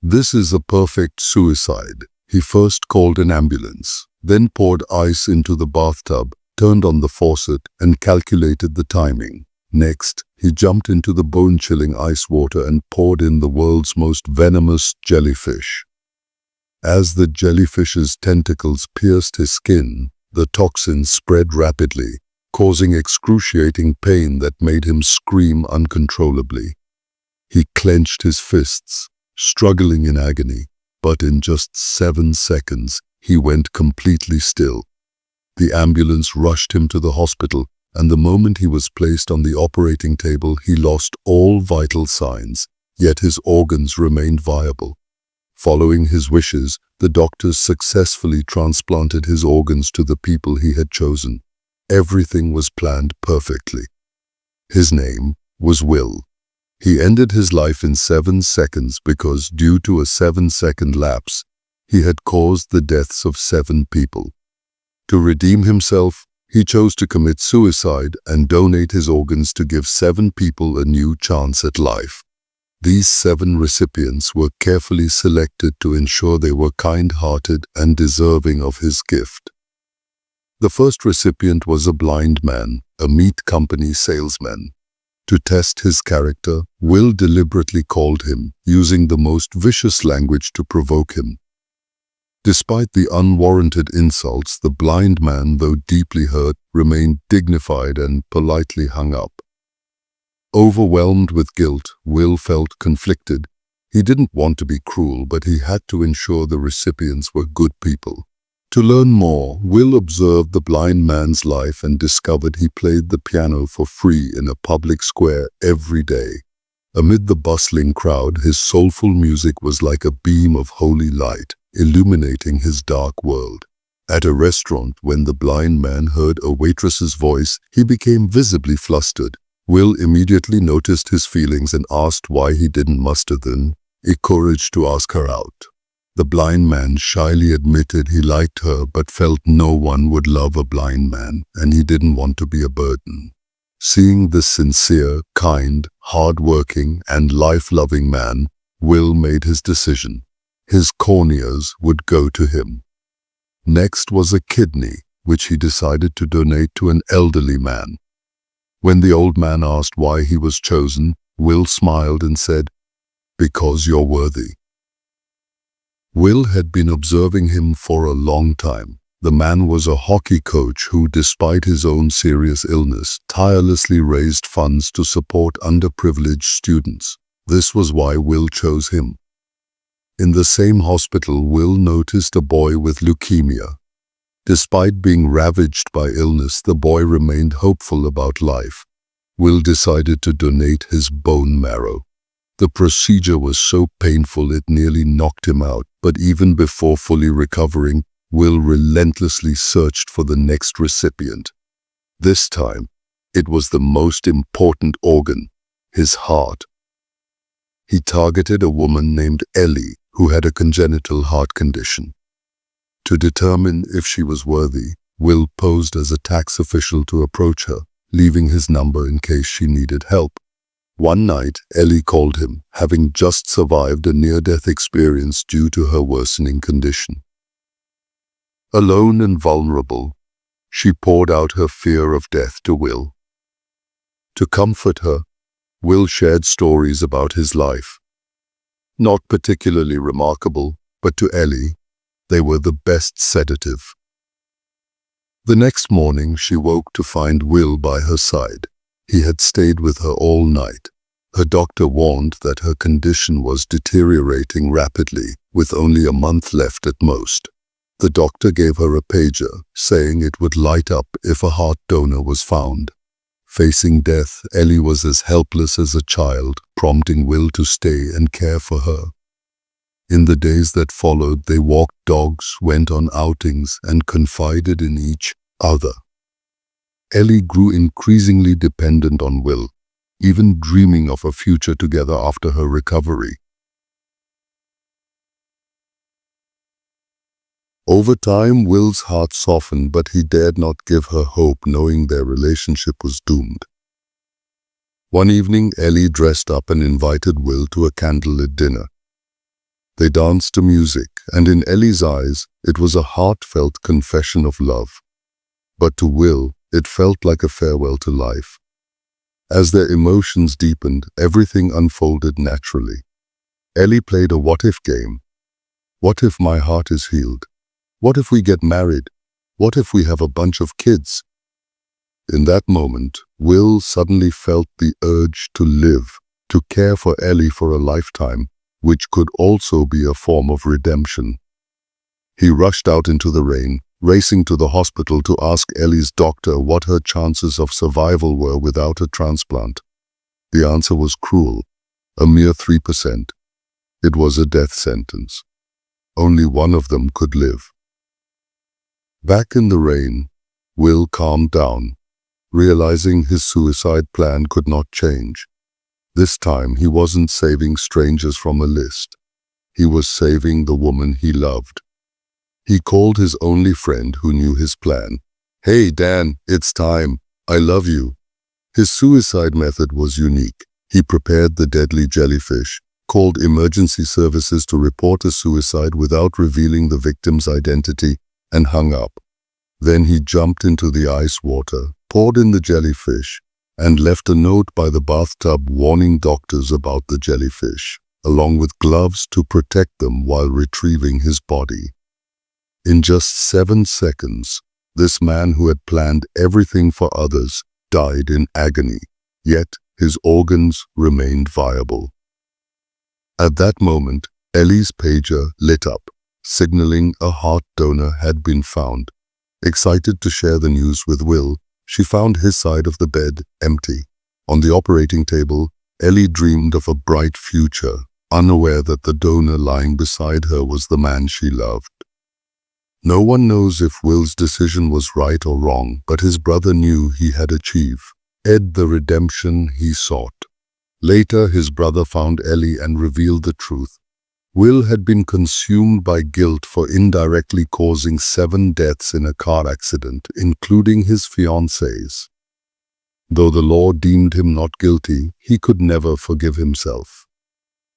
This is a perfect suicide. He first called an ambulance, then poured ice into the bathtub, turned on the faucet, and calculated the timing. Next, he jumped into the bone-chilling ice water and poured in the world's most venomous jellyfish. As the jellyfish's tentacles pierced his skin, the toxins spread rapidly, causing excruciating pain that made him scream uncontrollably. He clenched his fists, struggling in agony, but in just 7 seconds, he went completely still. The ambulance rushed him to the hospital, and the moment he was placed on the operating table, he lost all vital signs, yet his organs remained viable. Following his wishes, the doctors successfully transplanted his organs to the people he had chosen. Everything was planned perfectly. His name was Will. He ended his life in 7 seconds because, due to a 7-second lapse, he had caused the deaths of 7 people. To redeem himself, he chose to commit suicide and donate his organs to give 7 people a new chance at life. These 7 recipients were carefully selected to ensure they were kind-hearted and deserving of his gift. The first recipient was a blind man, a meat company salesman. To test his character, Will deliberately called him, using the most vicious language to provoke him. Despite the unwarranted insults, the blind man, though deeply hurt, remained dignified and politely hung up. Overwhelmed with guilt, Will felt conflicted. He didn't want to be cruel, but he had to ensure the recipients were good people. To learn more, Will observed the blind man's life and discovered he played the piano for free in a public square every day. Amid the bustling crowd, his soulful music was like a beam of holy light, illuminating his dark world. At a restaurant, when the blind man heard a waitress's voice, he became visibly flustered. Will immediately noticed his feelings and asked why he didn't muster the courage to ask her out. The blind man shyly admitted he liked her but felt no one would love a blind man, and he didn't want to be a burden. Seeing this sincere, kind, hard-working, and life-loving man, Will made his decision. His corneas would go to him. Next was a kidney, which he decided to donate to an elderly man. When the old man asked why he was chosen, Will smiled and said, "Because you're worthy." Will had been observing him for a long time. The man was a hockey coach who, despite his own serious illness, tirelessly raised funds to support underprivileged students. This was why Will chose him. In the same hospital, Will noticed a boy with leukemia. Despite being ravaged by illness, the boy remained hopeful about life. Will decided to donate his bone marrow. The procedure was so painful it nearly knocked him out, but even before fully recovering, Will relentlessly searched for the next recipient. This time, it was the most important organ, his heart. He targeted a woman named Ellie, who had a congenital heart condition. To determine if she was worthy, Will posed as a tax official to approach her, leaving his number in case she needed help. One night, Ellie called him, having just survived a near-death experience due to her worsening condition. Alone and vulnerable, she poured out her fear of death to Will. To comfort her, Will shared stories about his life. Not particularly remarkable, but to Ellie, they were the best sedative. The next morning, she woke to find Will by her side. He had stayed with her all night. Her doctor warned that her condition was deteriorating rapidly, with only a month left at most. The doctor gave her a pager, saying it would light up if a heart donor was found. Facing death, Ellie was as helpless as a child, prompting Will to stay and care for her. In the days that followed, they walked dogs, went on outings, and confided in each other. Ellie grew increasingly dependent on Will, even dreaming of a future together after her recovery. Over time, Will's heart softened, but he dared not give her hope, knowing their relationship was doomed. One evening, Ellie dressed up and invited Will to a candlelit dinner. They danced to music, and in Ellie's eyes, it was a heartfelt confession of love. But to Will, it felt like a farewell to life. As their emotions deepened, everything unfolded naturally. Ellie played a what-if game. What if my heart is healed? What if we get married? What if we have a bunch of kids? In that moment, Will suddenly felt the urge to live, to care for Ellie for a lifetime, which could also be a form of redemption. He rushed out into the rain, racing to the hospital to ask Ellie's doctor what her chances of survival were without a transplant. The answer was cruel, a mere 3%. It was a death sentence. Only one of them could live. Back in the rain, Will calmed down, realizing his suicide plan could not change. This time he wasn't saving strangers from a list. He was saving the woman he loved. He called his only friend who knew his plan. "Hey Dan, it's time. I love you." His suicide method was unique. He prepared the deadly jellyfish, called emergency services to report a suicide without revealing the victim's identity, and hung up. Then he jumped into the ice water, poured in the jellyfish, and left a note by the bathtub warning doctors about the jellyfish, along with gloves to protect them while retrieving his body. In just 7 seconds, this man who had planned everything for others died in agony, yet his organs remained viable. At that moment, Ellie's pager lit up, signaling a heart donor had been found. Excited to share the news with Will, she found his side of the bed empty. On the operating table, Ellie dreamed of a bright future, unaware that the donor lying beside her was the man she loved. No one knows if Will's decision was right or wrong, but his brother knew he had achieved the redemption he sought. Later, his brother found Ellie and revealed the truth. Will had been consumed by guilt for indirectly causing 7 deaths in a car accident, including his fiancées. Though the law deemed him not guilty, he could never forgive himself.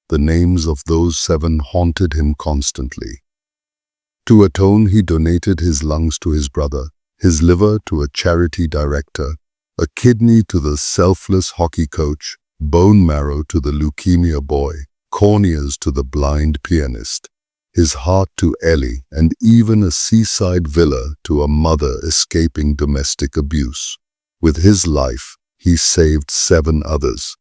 The names of those 7 haunted him constantly. To atone, he donated his lungs to his brother, his liver to a charity director, a kidney to the selfless hockey coach, bone marrow to the leukemia boy, corneas to the blind pianist, his heart to Ellie, and even a seaside villa to a mother escaping domestic abuse. With his life, he saved 7 others.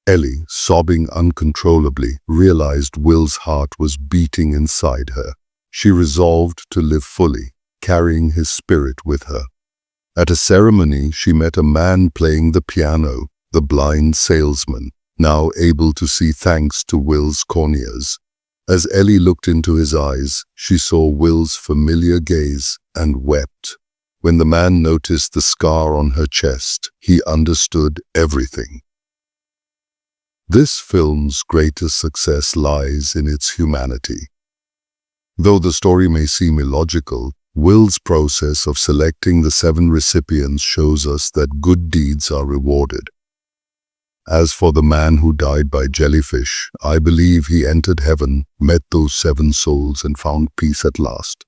Ellie, sobbing uncontrollably, realized Will's heart was beating inside her. She resolved to live fully, carrying his spirit with her. At a ceremony, she met a man playing the piano, the blind salesman, now able to see thanks to Will's corneas. As Ellie looked into his eyes, she saw Will's familiar gaze and wept. When the man noticed the scar on her chest, he understood everything. This film's greatest success lies in its humanity. Though the story may seem illogical, Will's process of selecting the 7 recipients shows us that good deeds are rewarded. As for the man who died by jellyfish, I believe he entered heaven, met those 7 souls, and found peace at last.